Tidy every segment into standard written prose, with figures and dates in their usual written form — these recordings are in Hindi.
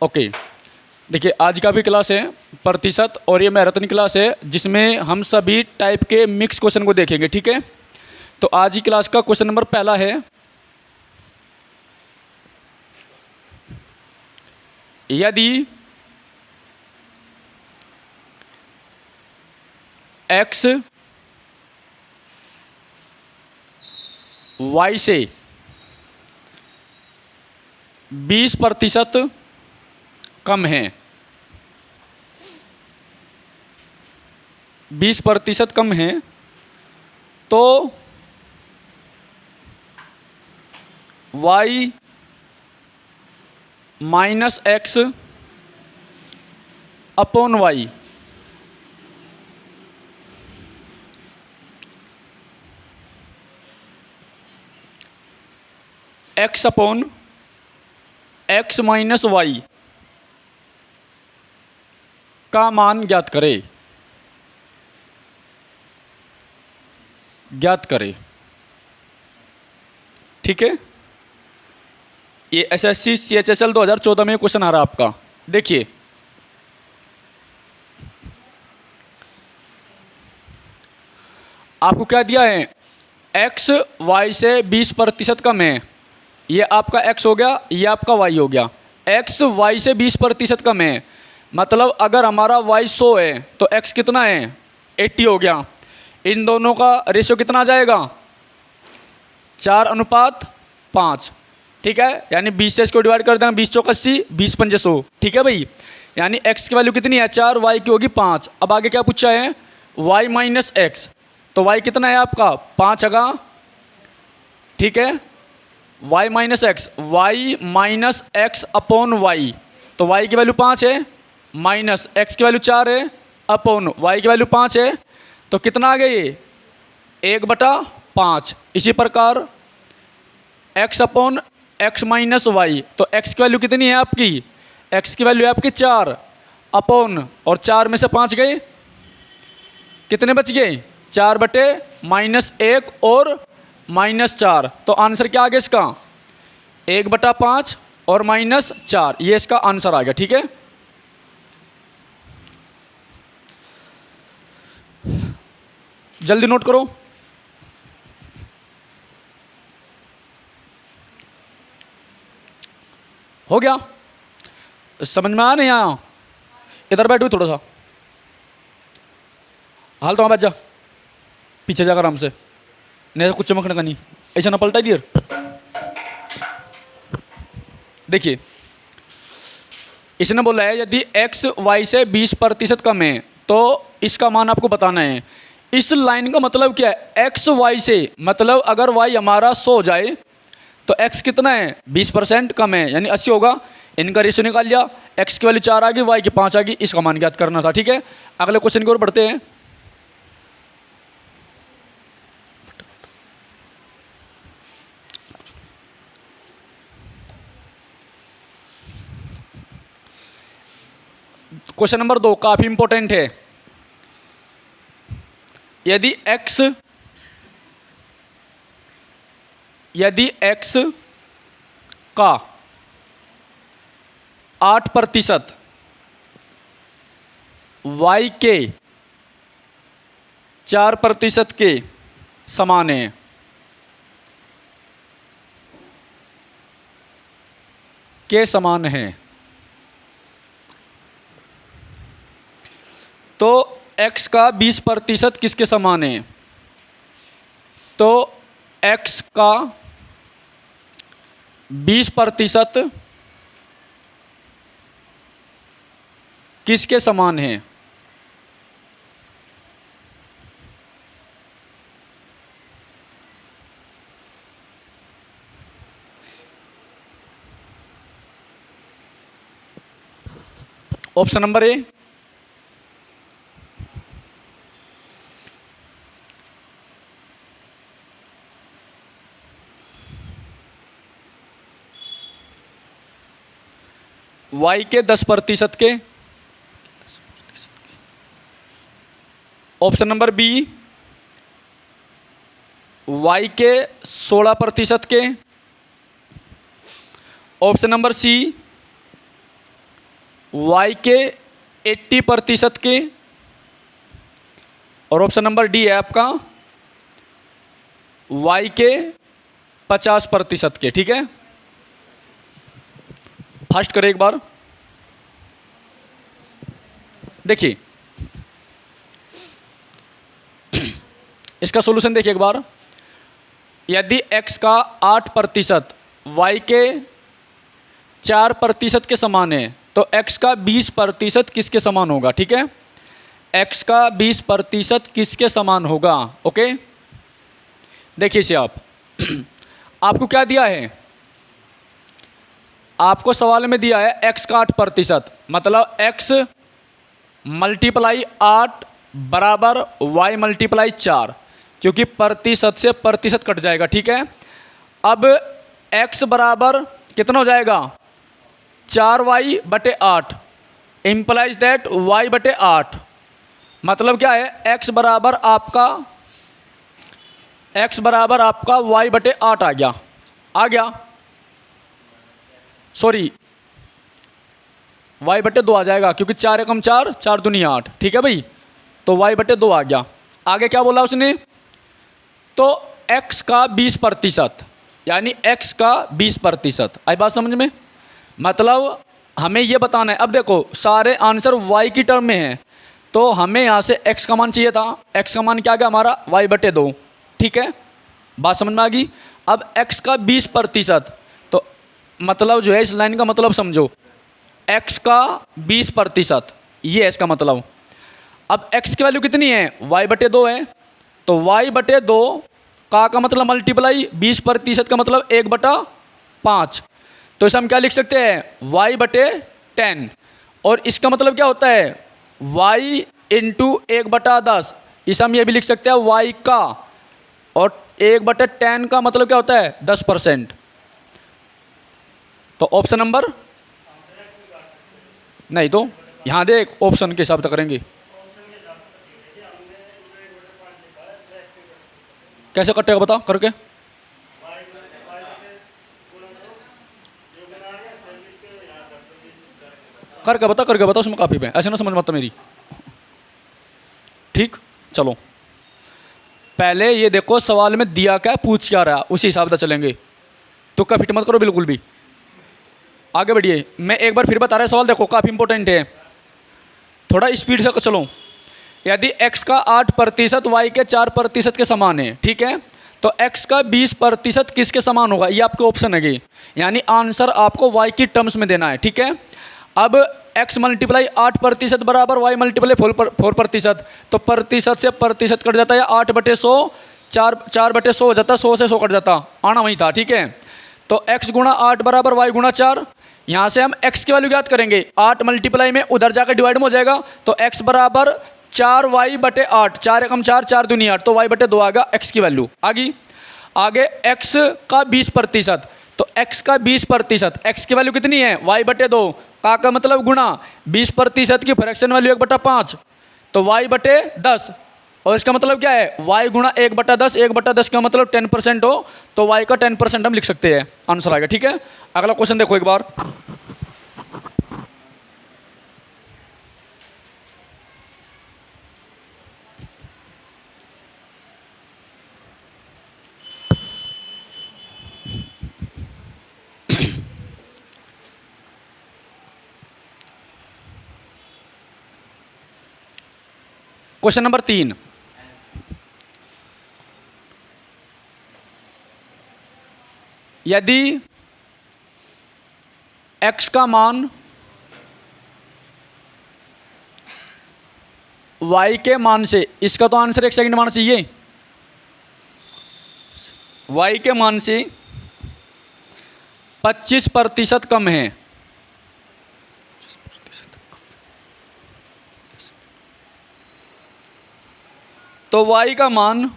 ओके, देखिए आज का भी क्लास है प्रतिशत, और ये मैराथन क्लास है जिसमें हम सभी टाइप के मिक्स क्वेश्चन को देखेंगे। ठीक है, तो आज की क्लास का क्वेश्चन नंबर पहला है, यदि x y से 20% कम है, 20% कम है, तो y minus X upon Y X upon X minus Y का मान ज्ञात करे, ज्ञात करे। ठीक है, ये एसएससी CHSL 2014 में क्वेश्चन आ रहा है आपका। देखिए आपको क्या दिया है, x y से 20% कम है, ये आपका x हो गया, ये आपका y हो गया। x y से 20% कम है, मतलब अगर हमारा y 100 है तो x कितना है, 80 हो गया। इन दोनों का रेशियो कितना आ जाएगा, 4:5। ठीक है, यानी 20 से इसको डिवाइड कर देना, 20 चौक 80, 20 पंजे 100। ठीक है भाई, यानी x की वैल्यू कितनी है 4, y की होगी 5। अब आगे क्या पूछा है, y माइनस एक्स, तो y कितना है आपका 5 होगा। ठीक है, y minus X, Y minus X upon Y, तो y की वैल्यू 5 है, माइनस x की वैल्यू 4 है, अपॉन y की वैल्यू 5 है, तो कितना आ गया ये 1/5। इसी प्रकार x upon x minus Y, तो x की वैल्यू कितनी है आपकी, x की वैल्यू है आपकी 4, अपॉन और 4 में से 5 गए, कितने बच गए 4/-1 और -4, तो आंसर क्या आ गया इसका 1/5 और -4, ये इसका आंसर आ गया। ठीक है, जल्दी नोट करो। हो गया, समझ में आया नहीं आया, इधर बैठो थोड़ा सा, हाल तो वहाँ बैठ जा, पीछे जाकर आराम से, नहीं कुछ चमकने का नहीं, ऐसा ना पलटा डियर। देखिए इसने बोला है यदि x y से 20% कम है तो इसका मान आपको बताना है। इस लाइन का मतलब क्या है, x y से, मतलब अगर y हमारा 100 हो जाए तो x कितना है 20% कम है, यानी 80 होगा। इनका रेशियो निकाल लिया, x की वैल्यू 4 आ गई, y की 5 आ गई, इसका मान ज्ञात करना था। ठीक है, अगले क्वेश्चन की ओर बढ़ते हैं। क्वेश्चन नंबर 2 काफी इंपॉर्टेंट है। यदि x का 8% y के 4% के समान है, समान है, तो x का 20% किसके समान है, तो x का 20% किसके समान है, ऑप्शन नंबर ए y के 10% के, ऑप्शन नंबर बी y के 16% के, ऑप्शन नंबर सी y के 80% के, और ऑप्शन नंबर डी है आपका y के 50% के। ठीक है, फास्ट करें एक बार। देखिए इसका सॉल्यूशन देखिए एक बार। यदि x का 8% y के 4% के समान है तो x का 20% किसके समान होगा? ठीक है, x का 20% किसके समान होगा? ओके, देखिए इसे आप आपको क्या दिया है? आपको सवाल में दिया है x का 8%, मतलब x मल्टीप्लाई 8 बराबर y मल्टीप्लाई 4, क्योंकि प्रतिशत से प्रतिशत कट जाएगा। ठीक है, अब x बराबर कितना हो जाएगा? 4y/8 इम्प्लाइज दैट y/8, मतलब क्या है? x बराबर आपका y/8 आ गया, सॉरी y/2 आ जाएगा, क्योंकि 4 एकम 4, 4 दूनी 8। ठीक है भाई, तो y/2 आ गया। आगे क्या बोला उसने? तो x का 20%, यानी x का 20%। आई बात समझ में? मतलब हमें ये बताना है। अब देखो सारे आंसर y की टर्म में है, तो हमें यहाँ से x का मान चाहिए था। x का मान क्या आ गया हमारा? y/2। ठीक है, बात समझ में आ गई? अब x का 20%, तो मतलब जो है इस लाइन का मतलब समझो, x का 20%, ये है इसका मतलब। अब x की वैल्यू कितनी है? y/2 है, तो y/2 का मतलब मल्टीप्लाई 20% का मतलब 1/5। तो इसे हम क्या लिख सकते हैं? y/10। और इसका मतलब क्या होता है? y into 1/10। इसे हम ये भी लिख सकते हैं y का, और 1/10 का मतलब क्या होता है? 10%। तो ऑप्शन नंबर नहीं, तो यहाँ देख ऑप्शन के हिसाब से करेंगे। कैसे कटेगा बता करके? करके बता उसमें काफी है, ऐसे ना समझ मत मेरी। ठीक, चलो पहले ये देखो सवाल में दिया क्या, पूछ क्या रहा, उसी हिसाब से चलेंगे। तो का फिट मत करो बिल्कुल भी, आगे बढ़िए। मैं एक बार फिर बता रहा सवाल, देखो काफ़ी इंपॉर्टेंट है, थोड़ा स्पीड से चलो। यदि x का 8% y के 4% के समान है, ठीक है, तो x का 20% किसके समान होगा? ये आपके ऑप्शन है, यानी आंसर आपको y की टर्म्स में देना है। ठीक है, अब x मल्टीप्लाई 8% बराबर y मल्टीप्लाई 4%, तो प्रतिशत से प्रतिशत कट जाता है, 8/100, 4/100 हो जाता, 100 से 100 कट जाता, आना वही था। ठीक है, तो x गुणा 8 बराबर y गुणा 4। यहाँ से हम x की वैल्यू ज्ञात करेंगे, 8 मल्टीप्लाई में उधर जाकर डिवाइड में हो जाएगा, तो x बराबर 4y/8, 4 एकम 4, 4 दूनी 8, तो y/2 आएगा x की वैल्यू आ गई। आगे x का 20%, तो x का 20%, x की वैल्यू कितनी है? y/2 का मतलब गुणा 20% की फ्रैक्शन वैल्यू 1/5, तो y/10, और इसका मतलब क्या है? y गुणा 1/10, 1/10 का मतलब 10% हो, तो y का 10% हम लिख सकते हैं, आंसर आएगा। ठीक है, अगला क्वेश्चन देखो एक बार। क्वेश्चन नंबर 3, यदि x का मान y के मान से, इसका तो आंसर 1 सेकंड मानना चाहिए, y के मान से 25% कम है, तो y का मान,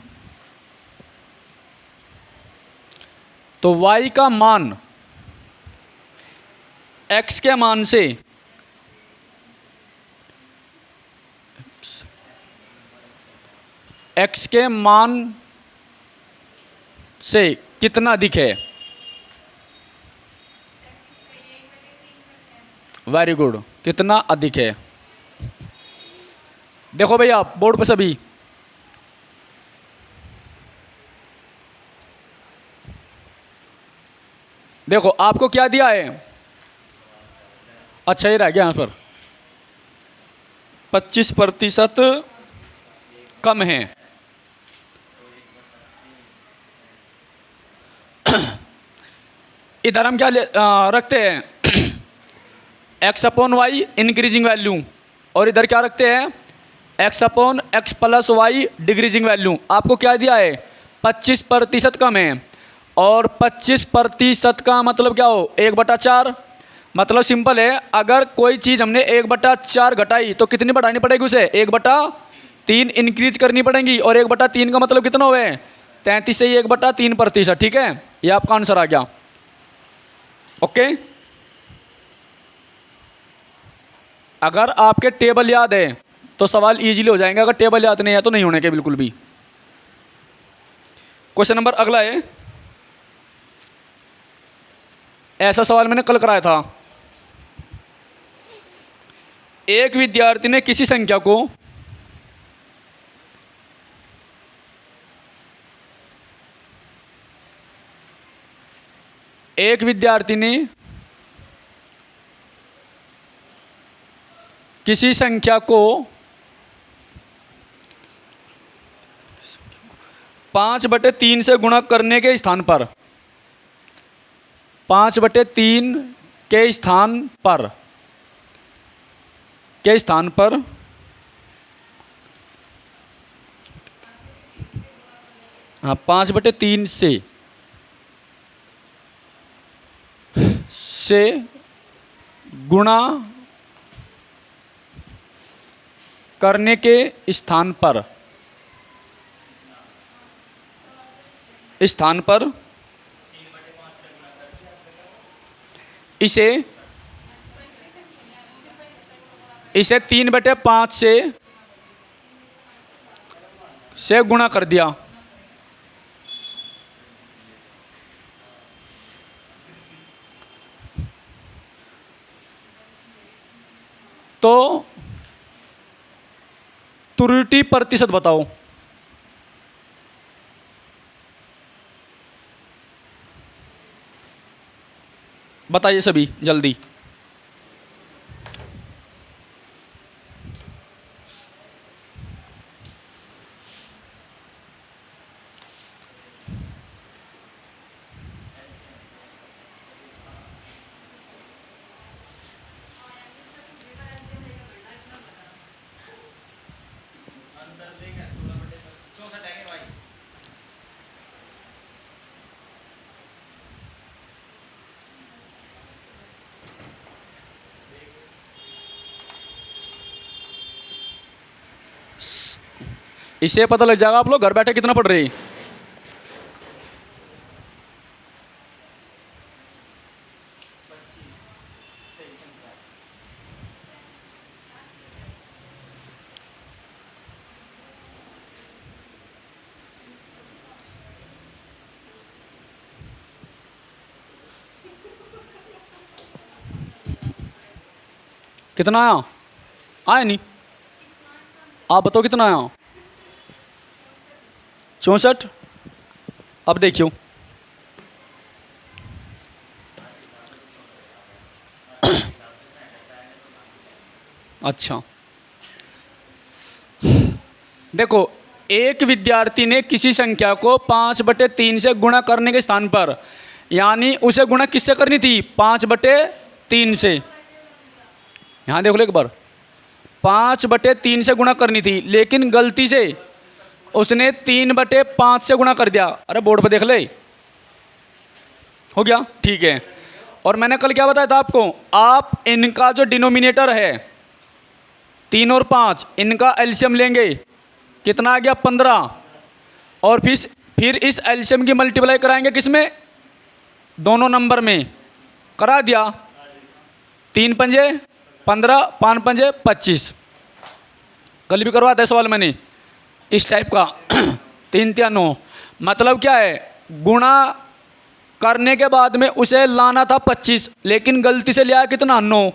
x के मान से कितना अधिक है? वेरी गुड, कितना अधिक है। देखो भैया आप बोर्ड पे सभी, देखो आपको क्या दिया है। अच्छा ये रह गया यहाँ पर 25% कम है। इधर हम क्या रखते हैं X upon Y increasing value, और इधर क्या रखते हैं X upon X plus Y decreasing value. आपको क्या दिया है 25% कम है, और 25% का मतलब क्या हो 1/4। मतलब सिंपल है, अगर कोई चीज़ हमने 1/4 घटाई तो कितनी बढ़ानी पड़ेगी उसे 1/3 इंक्रीज करनी पड़ेगी, और 1/3 का मतलब कितना हुए 33 से 1/3%। ठीक है, ये आपका आंसर आ गया। ओके, अगर आपके टेबल याद है तो सवाल इजीली हो जाएंगे, अगर टेबल याद नहीं है तो नहीं होने के बिल्कुल भी। क्वेश्चन नंबर अगला है, ऐसा सवाल मैंने कल कराया था। एक विद्यार्थी ने किसी संख्या को किसी संख्या को 5/3 से गुणा करने के स्थान पर 5/3 के स्थान पर हाँ 5/3 से गुणा करने के स्थान पर इसे 3/5 से गुणा कर दिया, तो त्रुटि प्रतिशत बताओ। बताइए सभी जल्दी। इससे पता लग जाएगा आप लोग घर बैठे कितना पढ़ रहे हैं। कितना आया? आया नहीं? आप बताओ कितना आया? 64। अब देखियो अच्छा देखो, एक विद्यार्थी ने किसी संख्या को 5/3 से गुणा करने के स्थान पर, यानी उसे गुणा किससे करनी थी 5/3 से। यहाँ देखो एक बार 5/3 से गुणा करनी थी, लेकिन गलती से उसने 3/5 से गुणा कर दिया। अरे बोर्ड पे देख ले, हो गया ठीक है। और मैंने कल क्या बताया था आपको, आप इनका जो डिनोमिनेटर है 3 और 5, इनका एलसीएम लेंगे, कितना आ गया 15, और फिर इस एलसीएम की मल्टीप्लाई कराएंगे किसमें, दोनों नंबर में। करा दिया, 3 पंजे 15, 5 पंजे 25। कल भी करवाता है सवाल मैंने इस टाइप का 3 3 9। मतलब क्या है, गुणा करने के बाद में उसे लाना था 25, लेकिन गलती से लिया कितना 9।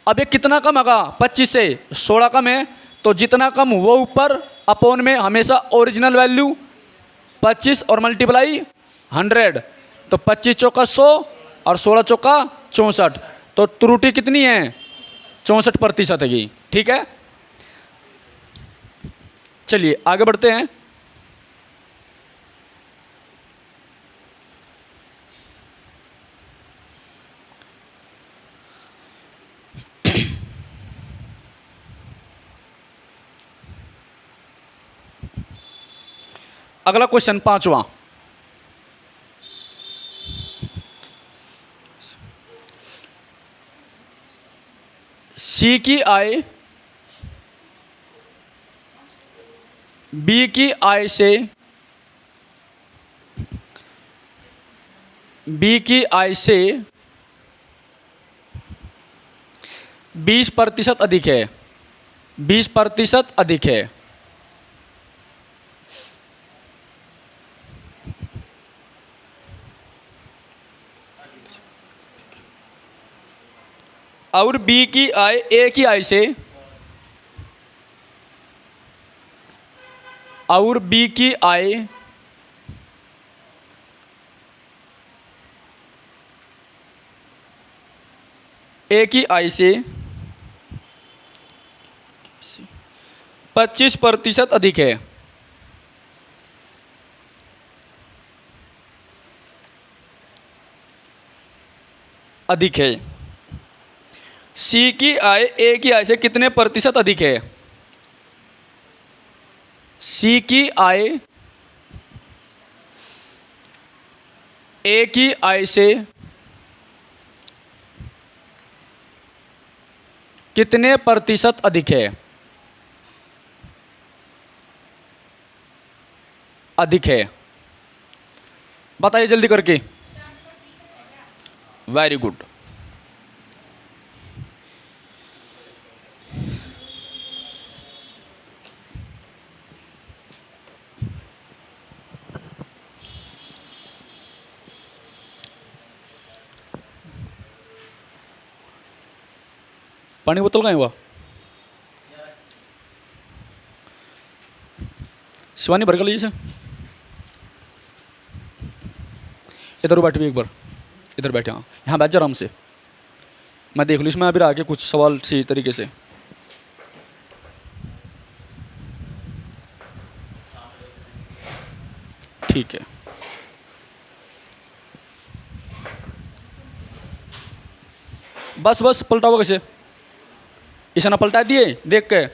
अब ये कितना कम होगा 25 से 16 कम है, तो जितना कम वो ऊपर, अपोन में हमेशा ओरिजिनल वैल्यू 25 और मल्टीप्लाई 100, तो 25 चौका 100 और 16 चौका 64, तो त्रुटि कितनी है 64% है ये। ठीक है, चलिए आगे बढ़ते हैं। अगला क्वेश्चन 5वां, सी की आय बी की आय से बी की आय से 20% अधिक है, 20% अधिक है। और बी की आय ए की आय से, और बी की आय ए की आय से 25% अधिक है। अधिक है। सी की आय ए की आय से कितने प्रतिशत अधिक है? सी की आय ए की आय से कितने प्रतिशत अधिक है? अधिक है। बताइए जल्दी करके। Very good. पानी बोतल कहाँ हुआ? शिवानी भर कर लीजिए। इधर बैठ भी एक बार, इधर बैठे। हाँ यहाँ बैठ जा आराम से, मैं देख लूँ इसमें अभी आगे कुछ सवाल सही तरीके से। ठीक है। बस बस पलटाओ कैसे? इसे ना पलटा दिए देख के।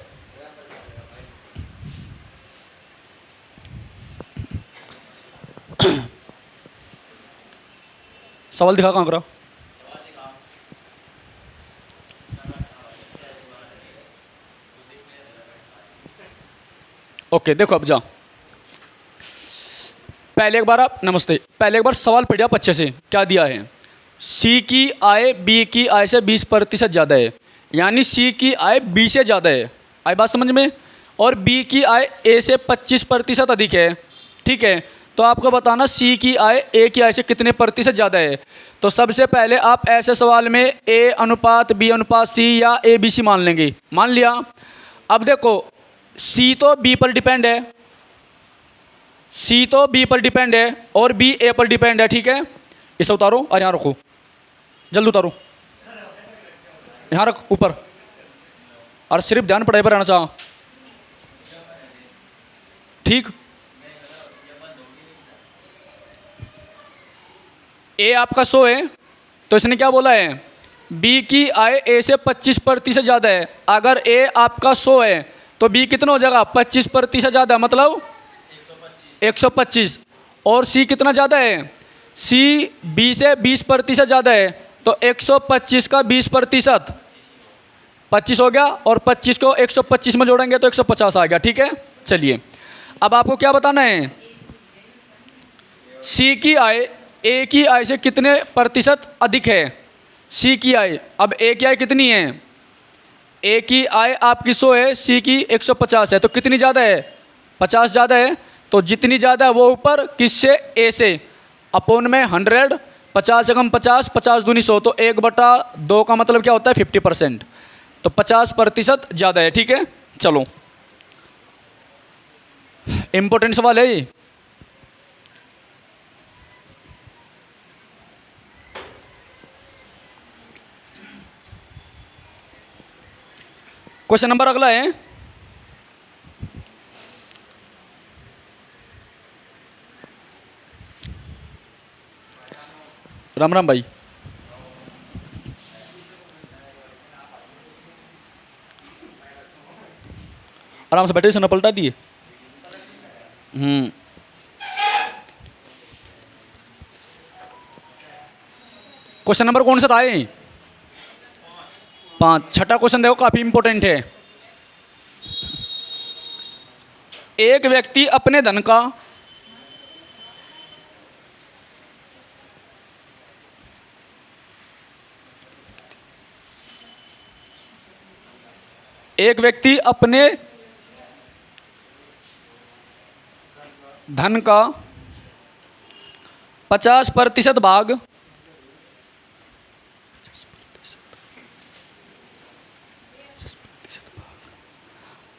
सवाल दिखा कहाँ करा? ओके देखो अब जा। पहले एक बार आप नमस्ते, पहले एक बार सवाल पढ़िए आप अच्छे से। क्या दिया है? सी की आय बी की आय से 20% ज़्यादा है, यानी सी की आय बी से ज़्यादा है। आई बात समझ में? और बी की आय ए से 25% अधिक है। ठीक है, तो आपको बताना सी की आय ए की आय से कितने प्रतिशत ज़्यादा है। तो सबसे पहले आप ऐसे सवाल में ए अनुपात बी अनुपात सी या ए बी सी मान लेंगे। मान लिया। अब देखो सी तो बी पर डिपेंड है, सी तो बी पर डिपेंड है और बी ए पर डिपेंड है। ठीक है, इसे उतारो और यहाँ रखो, जल्द उतारो, यहाँ रख ऊपर, और सिर्फ ध्यान पढ़ाई पर रहना चाह। ठीक, ए आपका 100 है, तो इसने क्या बोला है? बी की आय ए से 25% ज़्यादा है। अगर ए आपका 100 है तो बी कितना हो जाएगा? 25% ज़्यादा, मतलब 125। और सी कितना ज़्यादा है? सी बी से 20% ज़्यादा है, तो 125 का 20% 25 हो गया, और 25 को 125 में जोड़ेंगे तो 150 आ गया। ठीक है, चलिए अब आपको क्या बताना है? सी की आय ए की आय से कितने प्रतिशत अधिक है? सी की आय, अब ए की आय कितनी है? ए की आय आपकी 100 है, सी की 150 है, तो कितनी ज़्यादा है? 50 ज़्यादा है। तो जितनी ज़्यादा है वो ऊपर, किससे? ए से, अपोन में 100, 50 से कम 50, 50 दूनी 100, तो 1/2 का मतलब क्या होता है? 50%। तो 50% ज़्यादा है। ठीक है, चलो इंपॉर्टेंट सवाल है ये। क्वेश्चन नंबर अगला है, राम राम भाई, आराम से बैठे, सुना पलटा दिए। क्वेश्चन नंबर कौन सा था ये? 5। छठा क्वेश्चन देखो, काफी इंपॉर्टेंट है। एक व्यक्ति अपने धन का एक व्यक्ति अपने धन का 50% भाग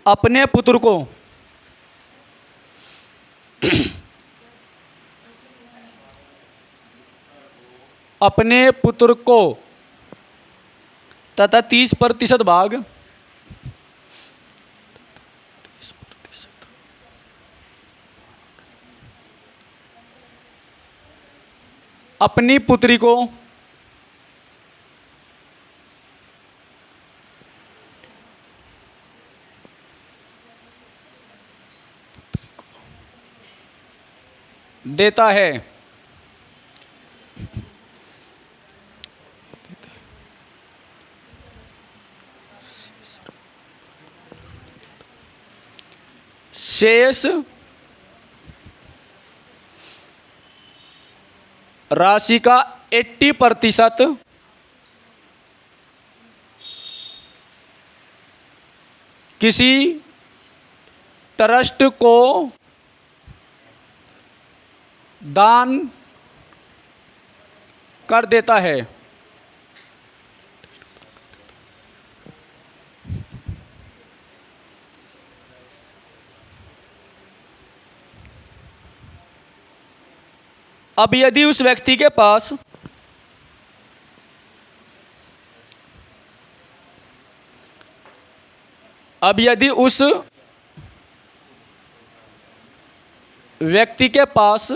अपने पुत्र को तथा 30% भाग अपनी पुत्री को देता है। शेष राशि का 80% किसी ट्रस्ट को दान कर देता है। अब यदि उस व्यक्ति के पास अब यदि उस व्यक्ति के पास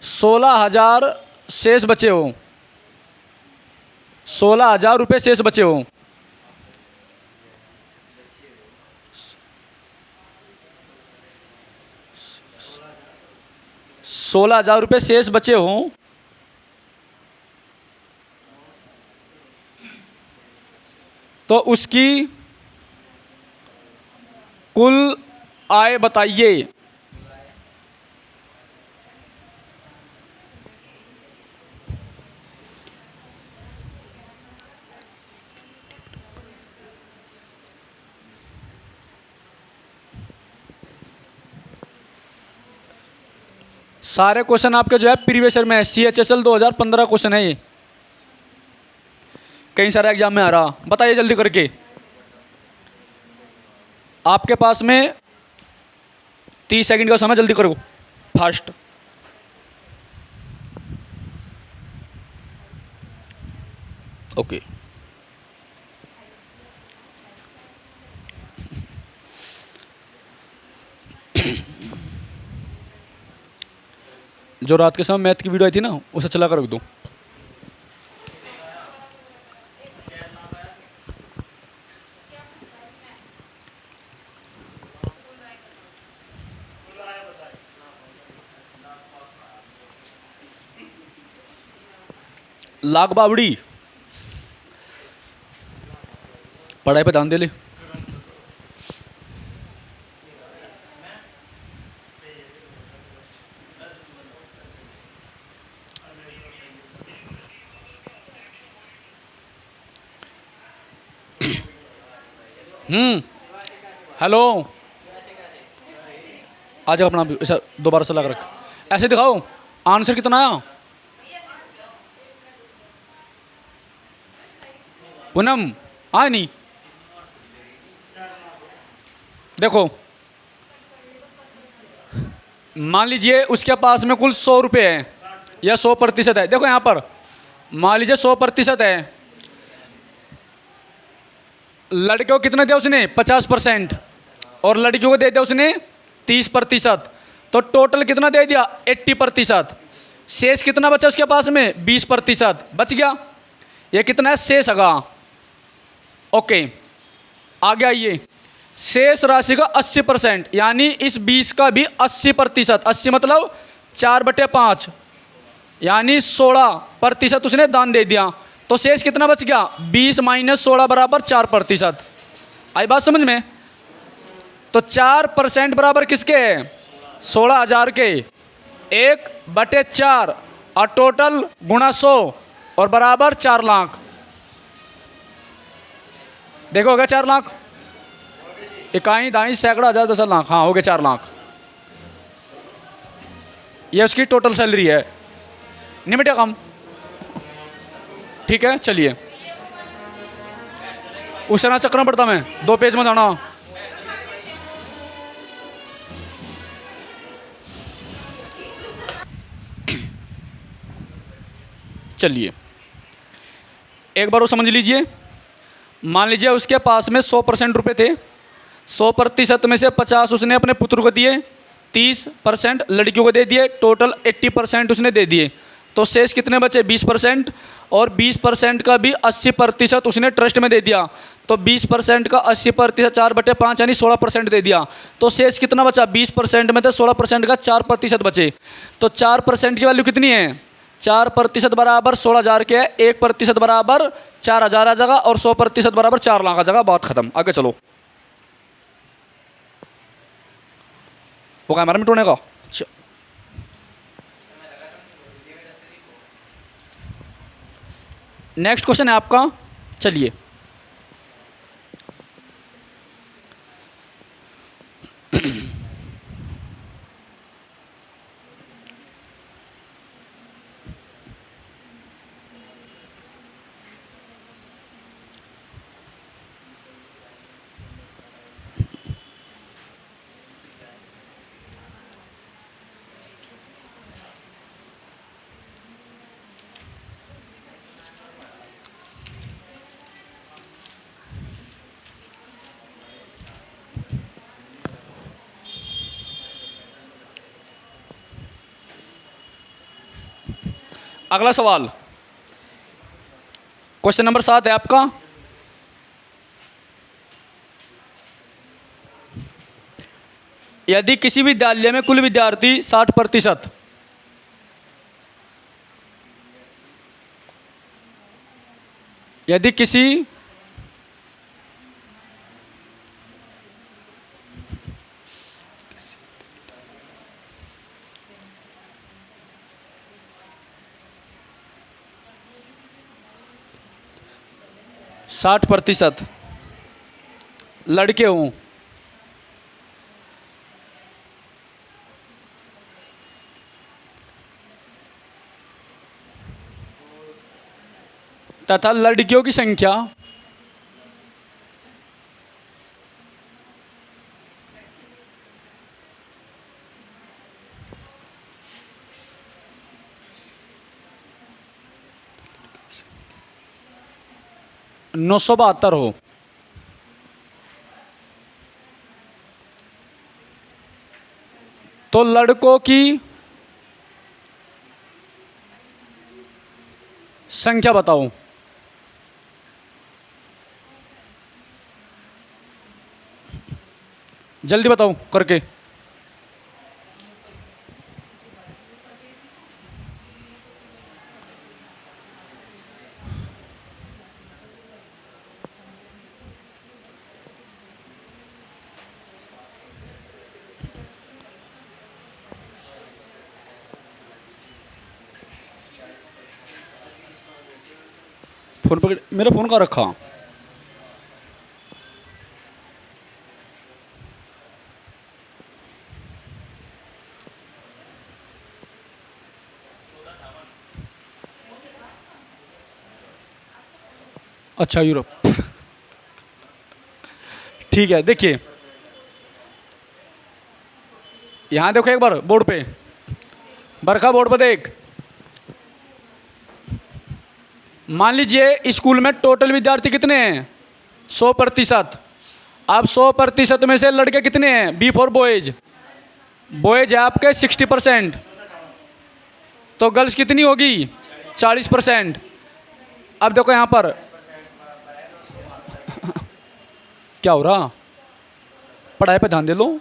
16,000 शेष बचे हो, 16,000 रुपये शेष बचे हो, 16,000 रुपये शेष बचे हों, तो उसकी कुल आय बताइए। सारे क्वेश्चन आपके जो है प्रीवियस ईयर में है, CHSL 2015 क्वेश्चन है ये, कई सारे एग्जाम में आ रहा। बताइए जल्दी करके, आपके पास में 30 सेकंड का समय, जल्दी करो, फास्ट। ओके, जो रात के समय मैथ की वीडियो आई थी ना, उसे चला कर रख दो। लाग बावड़ी, पढ़ाई पे ध्यान दे ले। हेलो, आ जाओ, अपना ऐसा दोबारा से लगा रख, ऐसे दिखाओ आंसर कितना आया। पूनम हाँ नहीं, देखो मान लीजिए उसके पास में कुल 100 रुपये है या 100% है। देखो यहाँ पर मान लीजिए 100% है, लड़के को कितना दिया उसने 50% और लड़कियों को दे दिया उसने 30%, तो टोटल कितना दे दिया 80%। शेष कितना बचा उसके पास में 20% बच गया। ये कितना है शेष आगा। ओके आगे आइए, शेष राशि का 80%, यानी इस 20 का भी 80%। 80 मतलब 4/5, यानी 16% उसने दान दे दिया। तो शेष कितना बच गया 20 - 16 बराबर 4%। आई बात समझ में? तो 4% बराबर किसके है 16,000 के, 1/4 और टोटल गुणा 100 और बराबर 4 लाख। देखो हो गया 4 लाख, इकाई दाई सैकड़ा हजार 10 लाख, हाँ हो गया 4 लाख। ये उसकी टोटल सैलरी है, नहीं बेटा कम। ठीक है चलिए, उसे ना चक्कर पड़ता मैं 2 पेज में जाना। चलिए एक बार वो समझ लीजिए। मान लीजिए उसके पास में 100% रुपये थे, 100% में से 50 उसने अपने पुत्र को दिए, 30% लड़कियों को दे दिए, टोटल 80% उसने दे दिए। तो शेष कितने बचे 20%, और 20% का भी 80% उसने ट्रस्ट में दे दिया। तो 20% का 80% 4/5 यानी 16% दे दिया। तो शेष कितना बचा 20% में से 16% का 4% बचे। तो 4% की वैल्यू कितनी है 4% बराबर 16,000 के है, 1% बराबर 4,000 आ जाएगा और 100% बराबर 4 लाख आ जाएगा। बात खत्म, आगे चलो। वो कैमरा में टूटने का। नेक्स्ट क्वेश्चन है आपका, चलिए अगला सवाल, क्वेश्चन नंबर 7 है आपका। यदि किसी विद्यालय में कुल विद्यार्थी 60%, यदि किसी साठ प्रतिशत लड़के हों तथा लड़कियों की संख्या 972 हो, तो लड़कों की संख्या बताओ। जल्दी बताओ करके। फोन पकड़, मेरा फोन कहाँ रखा। अच्छा यूरोप। ठीक है, देखिए यहाँ देखो एक बार बोर्ड पे, बरखा बोर्ड पे देख। मान लीजिए स्कूल में टोटल विद्यार्थी कितने हैं? 100%। अब 100% में से लड़के कितने हैं? बी फॉर बॉयज, बॉयज है आपके 60%, तो गर्ल्स कितनी होगी? 40%। अब देखो यहाँ पर क्या हो रहा, पढ़ाई पे ध्यान दे लो।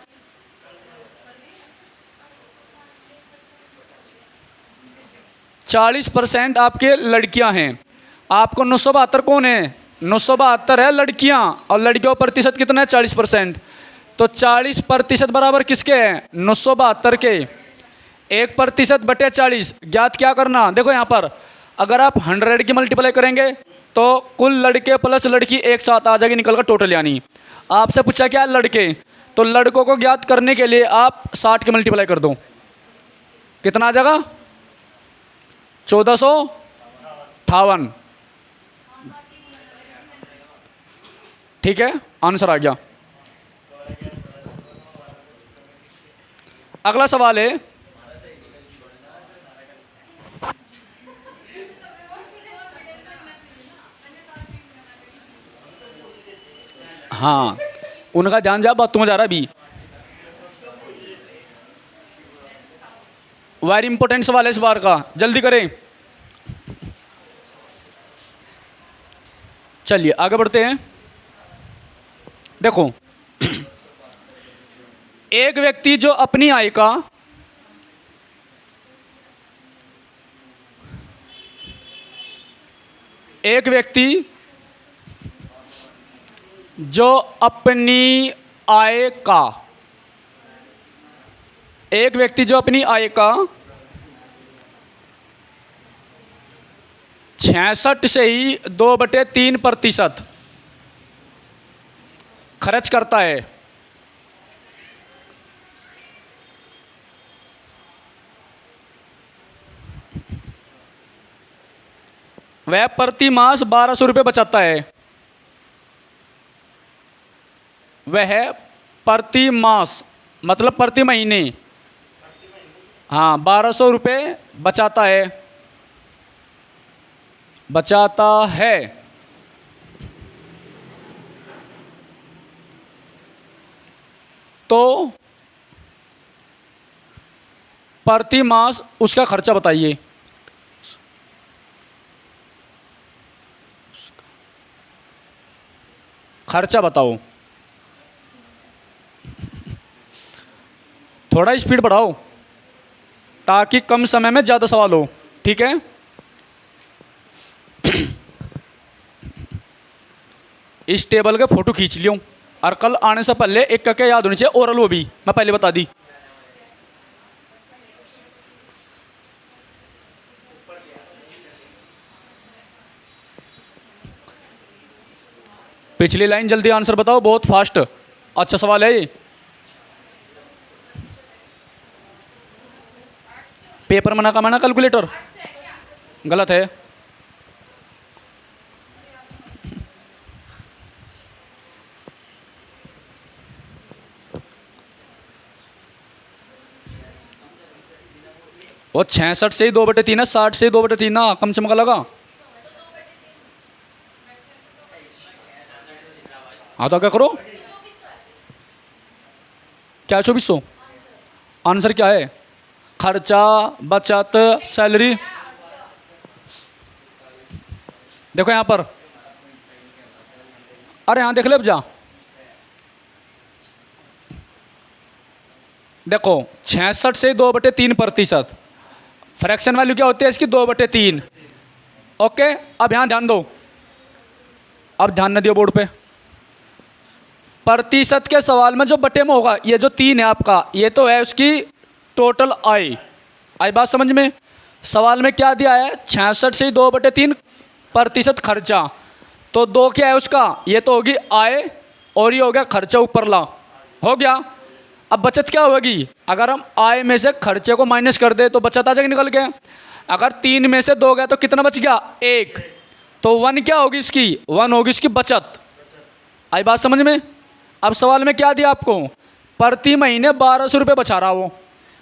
चालीस % आपके लड़कियां हैं। आपको 972 कौन है? 972 है लड़कियां, और लड़कियों प्रतिशत कितना है? 40%। तो 40% बराबर किसके हैं? 972 के। 1% बटे 40 ज्ञात क्या करना? देखो यहाँ पर अगर आप 100 की मल्टीप्लाई करेंगे तो कुल लड़के प्लस लड़की एक साथ आ जाएगी निकल कर टोटल। यानी आपसे पूछा क्या है? लड़के, तो लड़कों को ज्ञात करने के लिए आप 60 की मल्टीप्लाई कर दो, कितना आ जाएगा? 1458। ठीक है, आंसर आ गया। अगला सवाल है, हाँ उनका ध्यान जा, बात तुम्हें जा रहा है अभी। वेरी इंपॉर्टेंट सवाल है इस बार का, जल्दी करें। चलिए आगे बढ़ते हैं। देखो एक व्यक्ति जो अपनी आय का एक व्यक्ति जो अपनी आय का एक व्यक्ति जो अपनी आय का 66 से ही 2/3% खर्च करता है, वह प्रति मास 1200 रुपये बचाता है। वह प्रति मास मतलब प्रति महीने, हाँ 1200 रुपये बचाता है। तो प्रति मास उसका खर्चा बताइए। खर्चा बताओ, थोड़ा स्पीड बढ़ाओ ताकि कम समय में ज़्यादा सवाल हो। ठीक है, इस टेबल के फोटो खींच लियो और कल आने से पहले एक करके याद होनी चाहिए। ओरल वो भी मैं पहले बता दी। पिछली लाइन जल्दी आंसर बताओ, बहुत फास्ट। अच्छा सवाल है ये। पेपर मना का मना कैलकुलेटर गलत है। वो 66 से ही 2/3 है, 60 से 2/3 ना, कम से कम लगा। हाँ तो क्या करो, क्या 2400? आंसर क्या है? खर्चा, बचत, सैलरी। देखो यहाँ पर, अरे हाँ देख ले अब जा। देखो 66 से 2/3%। फ्रैक्शन वैल्यू क्या होती है इसकी? 2/3। ओके, अब यहाँ ध्यान दो, अब ध्यान न दियो बोर्ड पे। प्रतिशत के सवाल में जो बटे में होगा, ये जो 3 है आपका, ये तो है उसकी टोटल आय। आई बात समझ में? सवाल में क्या दिया है? 66 से 2/3% खर्चा, तो 2 क्या है उसका? ये तो होगी आय और ये हो गया खर्चा ऊपर ला, हो गया। अब बचत क्या होगी? अगर हम आय में से खर्चे को माइनस कर दे तो बचत आ जाएगी निकल के। अगर 3 में से 2 गया तो कितना बच गया? 1। तो 1 क्या होगी इसकी, 1 होगी इसकी बचत। आई बात समझ में। अब सवाल में क्या दिया आपको, प्रति महीने 1200 रुपये बचा रहा वो,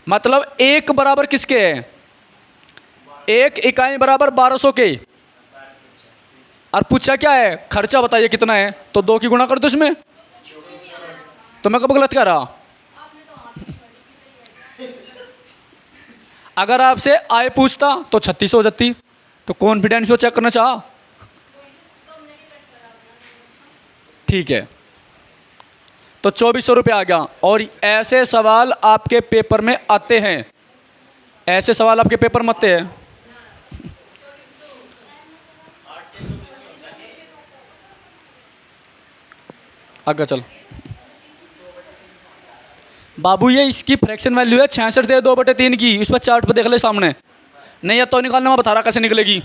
मतलब 1 बराबर किसके है, 1 इकाई बराबर 1200 के। और पूछा क्या है, खर्चा बताइए कितना है, तो 2 की गुणा कर दो इसमें। तो मैं कब गलत कह रहा। अगर आपसे आय पूछता तो 36 हो जाती, तो कॉन्फिडेंस को चेक करना चाह। ठीक है, तो 2400 रुपये आ गया। और ऐसे सवाल आपके पेपर में आते हैं, ऐसे सवाल आपके पेपर में आते हैं। आगे चल बाबू, ये इसकी फ्रैक्शन वैल्यू है 66 से 2/3 की। इस पर चार्ट पर देख ले सामने, नहीं है तो निकालना, मैं बता रहा कैसे निकलेगी।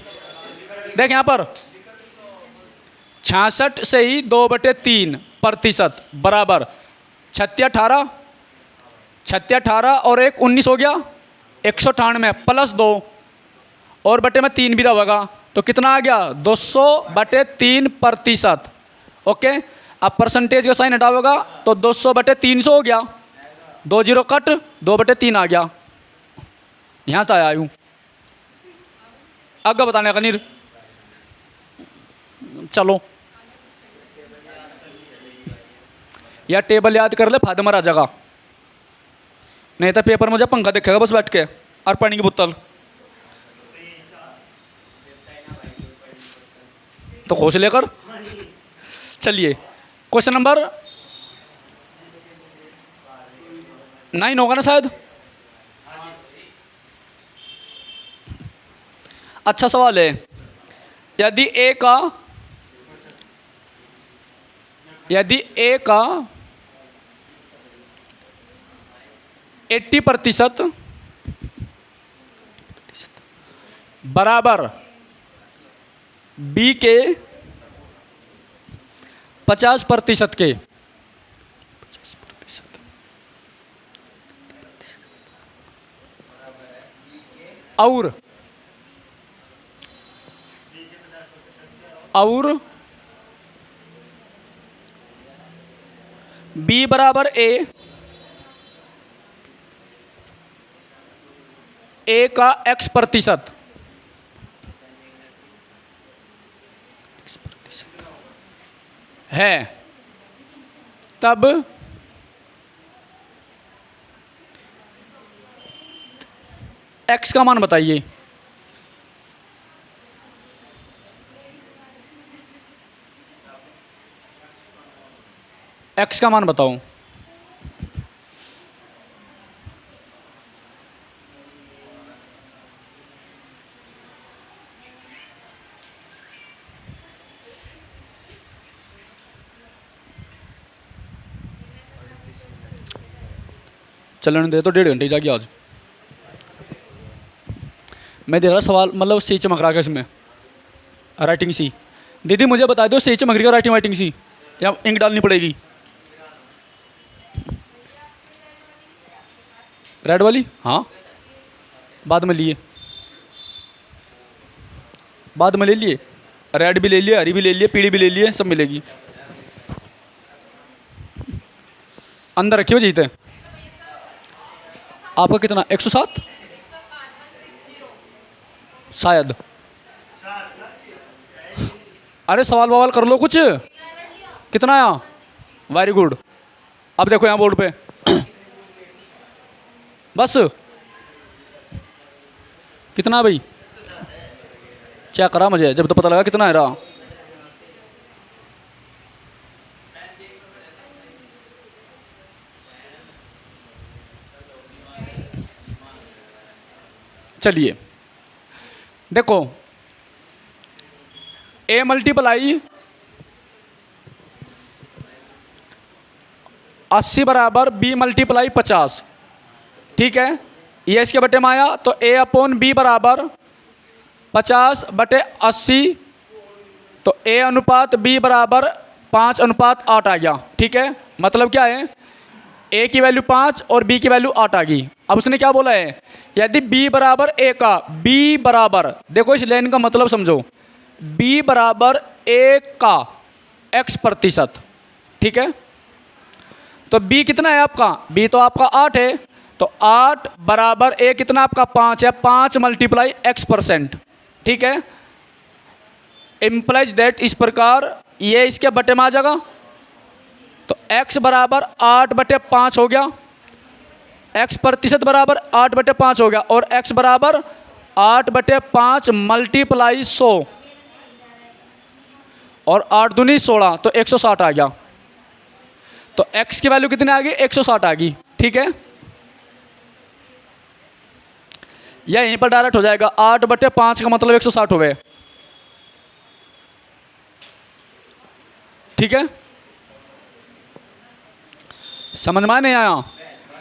देख यहाँ पर 66 से ही 2/3% बराबर 36 18 और 1 19 हो गया 198 प्लस 2 और बटे में 3 भी रहेगा, तो कितना आ गया 200/3%। ओके, अब परसेंटेज का साइन हटाओगा तो 200/300 हो गया, 2 जीरो कट 2/3 आ गया। यहाँ तक आया हूँ, आगे बताने का नीर। चलो या टेबल याद कर ले, फायदा मरा जगह, नहीं तो पेपर में जब पंखा देखेगा बस बैठ के, और पानी की बोतल तो खोज लेकर। चलिए क्वेश्चन नंबर 9 होगा ना शायद। अच्छा सवाल है, यदि ए का 80% बराबर बी के 50% के, और बी बराबर ए का X% है, तब X का मान बताइए। X का मान बताओ। चलने दे तो 1.5 घंटे जाके आज। मैं देख रहा सवाल, मतलब सही चमक रहा है इसमें, राइटिंग सी। दीदी मुझे बता दो, सही चमक रही है राइटिंग सी या इंक डालनी पड़ेगी? रेड वाली, हाँ बाद में लिए, बाद में ले लिए, रेड भी ले लिए, हरी भी ले लिए, पीली भी ले लिए, सब मिलेगी। अंदर रखिए जीते। आपका कितना 107 शायद। अरे सवाल बवाल कर लो कुछ। कितना आया? Very good. अब देखो यहाँ बोर्ड पे बस कितना भाई चेक करा मुझे, जब तो पता लगा कितना है रहा। चलिए देखो, A मल्टीप्लाई 80 बराबर B मल्टीप्लाई 50, ठीक है। ये इसके बटे में आया तो A/B बराबर 50/80, तो A अनुपात B बराबर 5:8 आ गया, ठीक है। मतलब क्या है, A की वैल्यू 5 और B की वैल्यू 8 आ गई। अब उसने क्या बोला है, यदि B बराबर A का, B बराबर, देखो इस लाइन का मतलब समझो, b बराबर 1 का x प्रतिशत, ठीक है। तो b कितना है आपका, b तो आपका 8 है, तो 8 बराबर a कितना आपका 5 है, 5 मल्टीप्लाई x%, ठीक है। इम्प्लाइज दैट, इस प्रकार ये इसके बटे में आ जाएगा, तो x बराबर 8/5 हो गया, x प्रतिशत बराबर 8/5 हो गया, और x बराबर 8/5 मल्टीप्लाई 100, और 8 दूनी 16, तो 160 आ गया। तो x की वैल्यू कितनी आ गई, 160 आ गई, ठीक है। यह यहीं पर डायरेक्ट हो जाएगा, 8/5 का मतलब 160 हुए, ठीक है। समझ में नहीं आया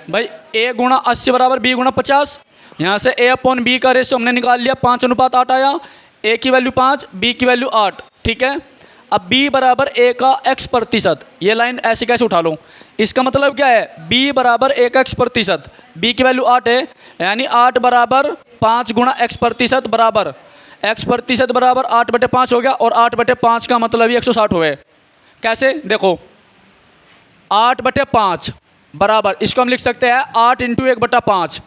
भाई, a गुणा 80 बराबर b गुणा 50, यहाँ से a अपॉन b का रेशियो हमने निकाल लिया, 5:8 आया, a की वैल्यू 5, b की वैल्यू 8, ठीक है। अब b बराबर a का x प्रतिशत, ये लाइन ऐसे कैसे उठा लो, इसका मतलब क्या है, b बराबर a का x प्रतिशत, b की वैल्यू 8 है, यानी 8 बराबर 5 गुणा x प्रतिशत बराबर x प्रतिशत बराबर 8/5 हो गया, और 8/5 का मतलब ही 160 हुए। कैसे देखो, 8/5 बराबर, इसको हम लिख सकते हैं 8 × 1/5,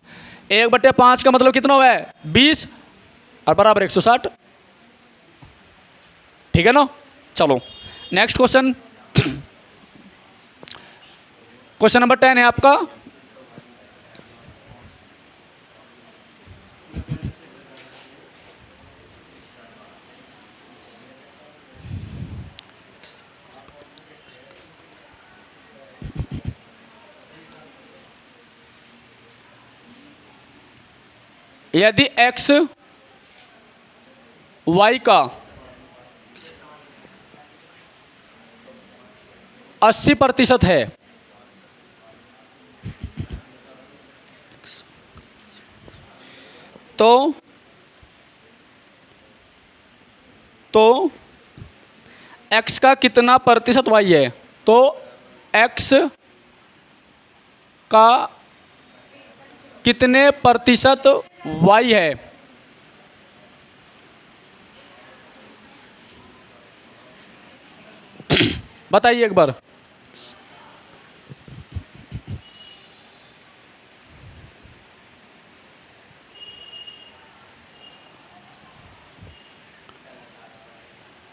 1/5 का मतलब कितना हुआ है 20, और बराबर 160, ठीक है ना। चलो नेक्स्ट क्वेश्चन, क्वेश्चन नंबर 10 है आपका, यदि x y का 80% है, तो x का कितना प्रतिशत y है, तो x का कितने प्रतिशत y है, बताइए एक बार।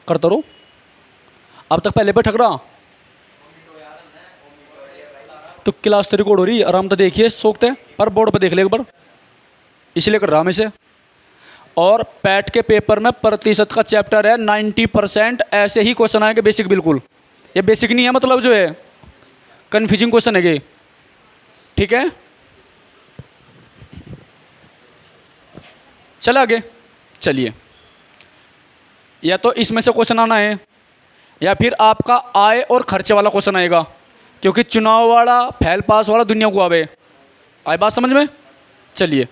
करता रहो, अब तक पहले पे ठग रहा, तो क्लास तो रिकॉर्ड हो रही, आराम तो देखिए सोचते हैं, पर बोर्ड पे देख ले एक बार, इसलिए कर रहा हूँ इसे। और पैट के पेपर में प्रतिशत का चैप्टर है, 90% ऐसे ही क्वेश्चन आएंगे बेसिक, बिल्कुल ये बेसिक नहीं है, मतलब जो है कन्फ्यूजिंग क्वेश्चन है ये, ठीक है। चल आगे, चलिए, या तो इसमें से क्वेश्चन आना है, या फिर आपका आय और खर्चे वाला क्वेश्चन आएगा, क्योंकि चुनाव वाला फेल पास वाला दुनिया को आवे, आए बात समझ में। चलिए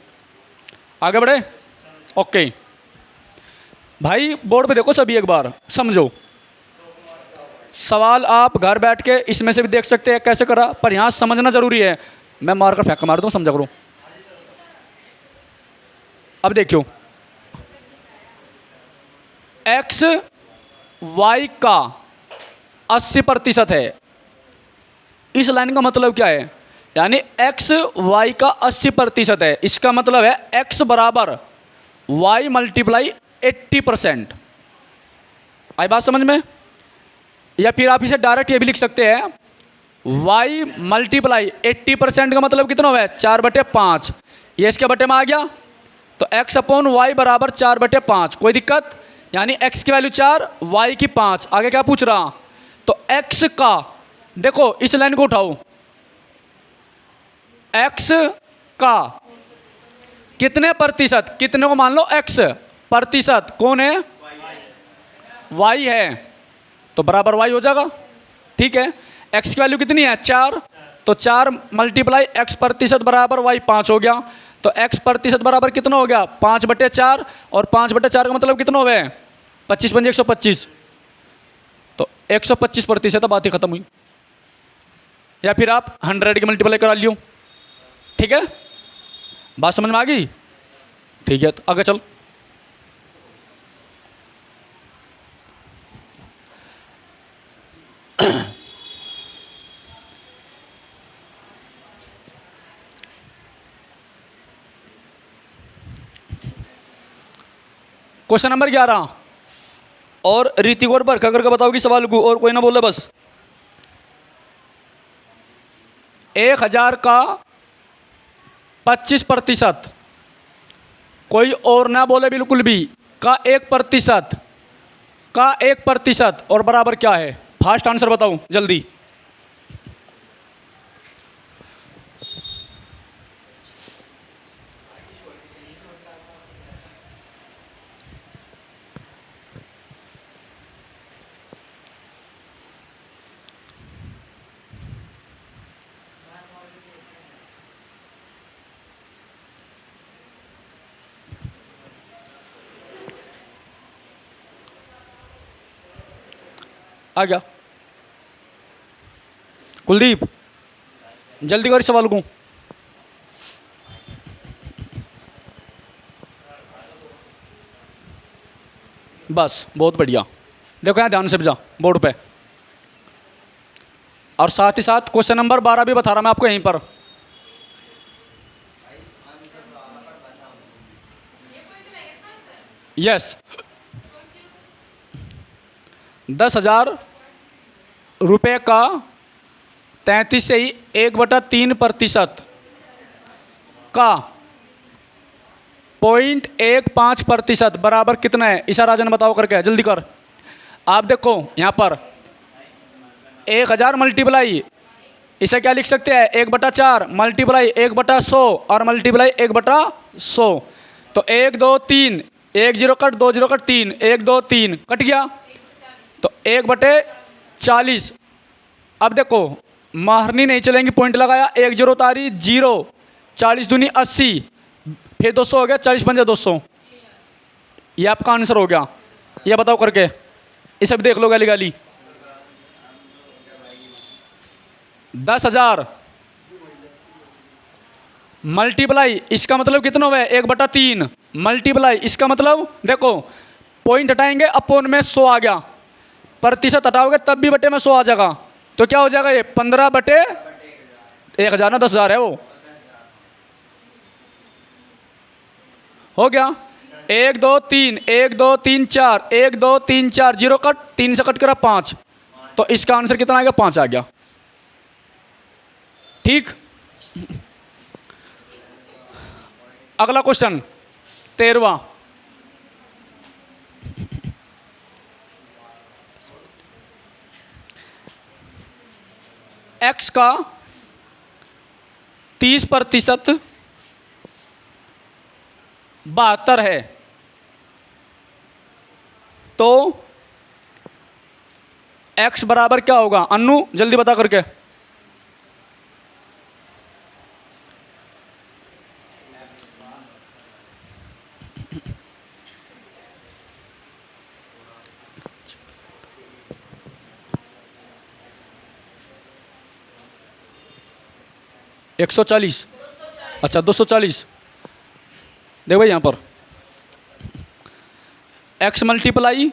आगे बढ़े, ओके भाई, बोर्ड पे देखो सभी, एक बार समझो सवाल, आप घर बैठ के इसमें से भी देख सकते हैं कैसे करा, पर यहाँ समझना जरूरी है, मैं मार कर फेंक मार दूँ, समझा करो। अब देखियो, x y का 80% है, इस लाइन का मतलब क्या है, यानी x y का 80% है, इसका मतलब है x बराबर y मल्टीप्लाई 80%, आई बात समझ में। या फिर आप इसे डायरेक्ट ये भी लिख सकते हैं, y मल्टीप्लाई 80% का मतलब कितना हुआ है 4/5, ये इसके बटे में आ गया, तो x अपॉन y बराबर 4/5, कोई दिक्कत, यानी x की वैल्यू 4, y की 5, आगे क्या पूछ रहा, तो x का, देखो इस लाइन को उठाओ, x का कितने प्रतिशत, कितने को मान लो x प्रतिशत, कौन है y है, तो बराबर y हो जाएगा, ठीक है। x की वैल्यू कितनी है 4, तो 4 मल्टीप्लाई x प्रतिशत बराबर y 5 हो गया, तो x प्रतिशत बराबर कितना हो गया 5/4, और 5/4 का मतलब कितना हो गया 25 × 125, तो 125%, बात ही खत्म हुई। या फिर आप 100 की मल्टीप्लाई करा लियो, ठीक है, बात समझ में आ गई, ठीक है। तो आगे चल, क्वेश्चन नंबर 11, और ऋतिक और बरखा करके बताओगी सवाल को, और कोई ना बोले बस। 1000 का 25%, कोई और ना बोले बिल्कुल भी, का 1%, का 1% और बराबर क्या है? फास्ट आंसर बताओ जल्दी। आ गया कुलदीप, जल्दी कर सवाल को। बस बहुत बढ़िया। देखो यहाँ ध्यान से जा बोर्ड पे, और साथ ही साथ क्वेश्चन नंबर 12 भी बता रहा मैं आपको यहीं पर। यस, 10,000 रुपये का 33 से ही 1/3% का 0.15% बराबर कितना है? ईशा राजन बताओ करके, जल्दी कर। आप देखो यहाँ पर 1000 मल्टीप्लाई, इसे क्या लिख सकते हैं? 1/4 मल्टीप्लाई 1/100 और मल्टीप्लाई 1/100। तो 1 2 3, 1 0 कट 2 0 कट 3, 1 2 3 कट गया, तो 1/40। अब देखो मारनी नहीं चलेंगी, पॉइंट लगाया, 1 0 तारी 0, 40 दूनी 80, फिर 200 हो गया, 40 पंजे 200। ये आपका आंसर हो गया। ये बताओ करके, इसे भी देख लो गाली गाली। 10,000 मल्टीप्लाई, इसका मतलब कितना हुआ? 1/3 मल्टीप्लाई, इसका मतलब देखो पॉइंट हटाएंगे, अपोन में 100 आ गया, प्रतिशत हटाओगे तब भी बटे में 100 आ जाएगा, तो क्या हो जाएगा? ये 15/1000 ना, 10,000 है वो। हो गया 1 2 3, 1 2 3 4, 1 2 3 4, 0 कट, 3 से कट करा 5, तो इसका आंसर कितना आ गया? 5 आ गया। ठीक। अगला क्वेश्चन 13वां, x का 30% 72 है, तो x बराबर क्या होगा? अन्नू जल्दी बता करके। एक 140, अच्छा 240। देखो भाई यहाँ पर x मल्टीप्लाई,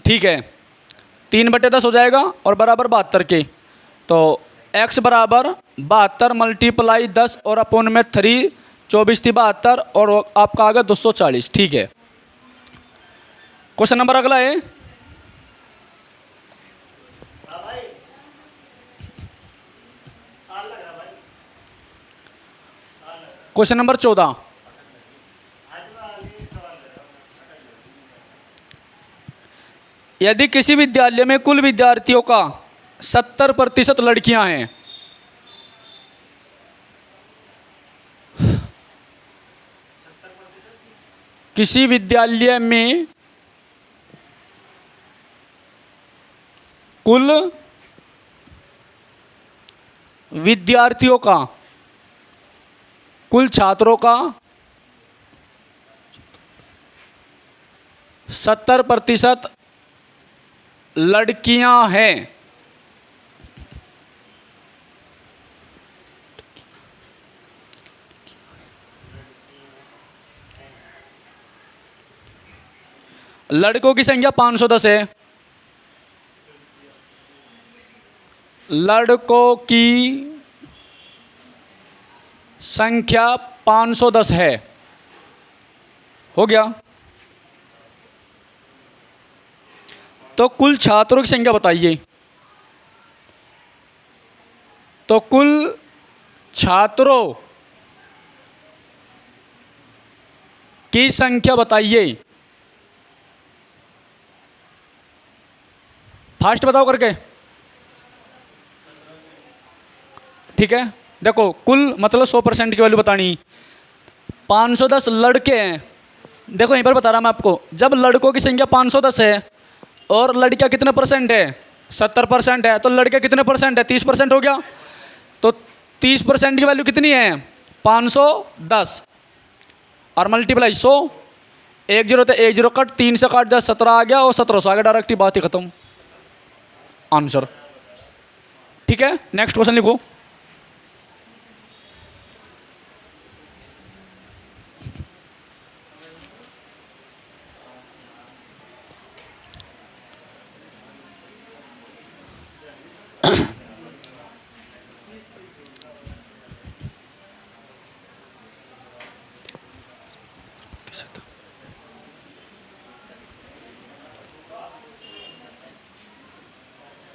ठीक है, 3/10 हो जाएगा और बराबर 72 के, तो x बराबर 72 मल्टीप्लाई 10 और अपोन में 3, 24 थी 72 और आपका आ गया 240। ठीक है। क्वेश्चन नंबर अगला है, क्वेश्चन नंबर 14, यदि किसी विद्यालय में कुल विद्यार्थियों का 70% लड़कियां हैं, किसी विद्यालय में कुल विद्यार्थियों का, कुल छात्रों का 70% लड़कियां हैं, लड़कों की संख्या 510 है, लड़कों की संख्या 510 है। हो गया। तो कुल छात्रों की संख्या बताइए। तो कुल छात्रों की संख्या बताइए। फास्ट बताओ करके। ठीक है, देखो कुल मतलब 100% की वैल्यू बतानी। 510 लड़के हैं। देखो यहीं पर बता रहा मैं आपको, जब लड़कों की संख्या 510 है और लड़कियां कितने परसेंट है, 70% है, तो लड़के कितने परसेंट है, 30% हो गया। तो 30% की वैल्यू कितनी है, 510 और मल्टीप्लाई 100। 1 0 तो 1 0 कट, 3 से काट 10, 17 आ गया और 1700 आ गया। डायरेक्ट ही बात ही खत्म, आंसर। ठीक है, नेक्स्ट क्वेश्चन लिखो।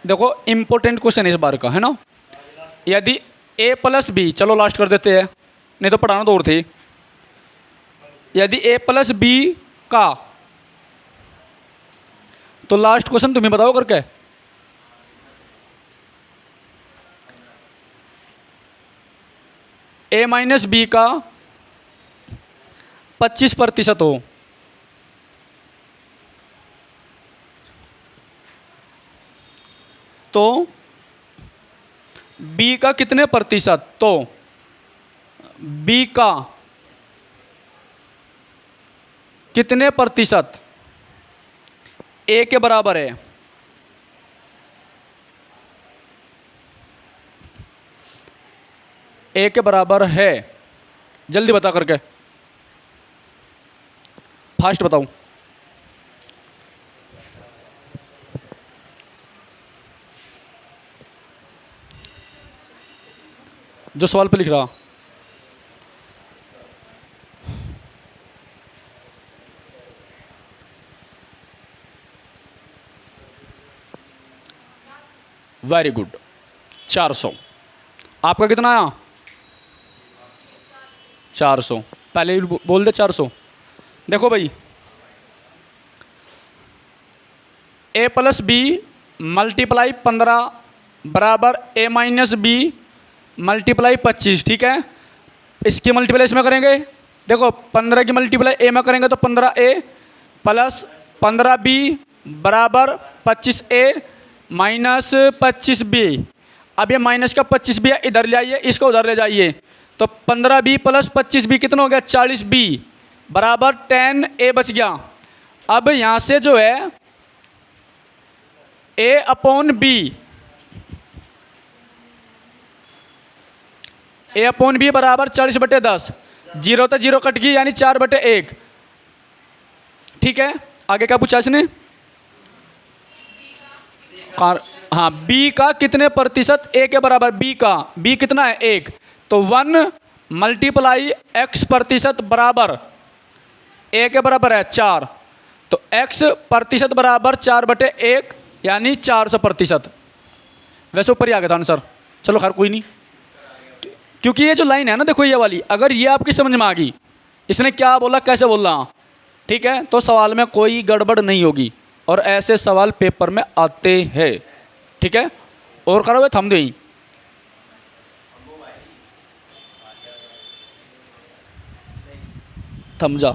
देखो इंपॉर्टेंट क्वेश्चन इस बार का है ना। यदि a प्लस बी, चलो लास्ट कर देते हैं, नहीं तो पढ़ाना तो और थे। यदि a प्लस बी का, तो लास्ट क्वेश्चन तुम्हें बताओ करके। a माइनस बी का 25% हो, तो b का कितने प्रतिशत, तो b का कितने प्रतिशत a के बराबर है। a के बराबर है, जल्दी बता करके, फास्ट बताऊं। जो सवाल पे लिख रहा, वेरी गुड, 400। आपका कितना आया, 400। पहले ही बोल दे 400। देखो भाई, a प्लस बी मल्टीप्लाई 15 बराबर a माइनस बी मल्टीप्लाई 25। ठीक है, इसकी मल्टीप्लाई इसमें करेंगे। देखो 15 की मल्टीप्लाई a में करेंगे तो 15a प्लस 15b बराबर 25a माइनस 25b। अब ये माइनस का 25b इधर ले आइए, इसको उधर ले जाइए, तो 15b प्लस 25b कितना हो गया, 40b बराबर 10a बच गया। अब यहाँ से जो है a upon b, a upon B बराबर 40/10, 0 तो 0 कट गई यानी 4/1। ठीक है, आगे क्या पूछा इसने, हाँ b का कितने प्रतिशत a के बराबर, b का, b कितना है 1, तो 1 मल्टीप्लाई x प्रतिशत बराबर a के बराबर है 4, तो x प्रतिशत बराबर 4/1 यानी 400%। वैसे ऊपर ही आ गया था आंसर। चलो खैर कोई नहीं, क्योंकि ये जो लाइन है ना, देखो ये वाली, अगर ये आपकी समझ में आ गई, इसने क्या बोला कैसे बोला, ठीक है, तो सवाल में कोई गड़बड़ नहीं होगी। और ऐसे सवाल पेपर में आते हैं। ठीक है, और करो थम दो, थम जा।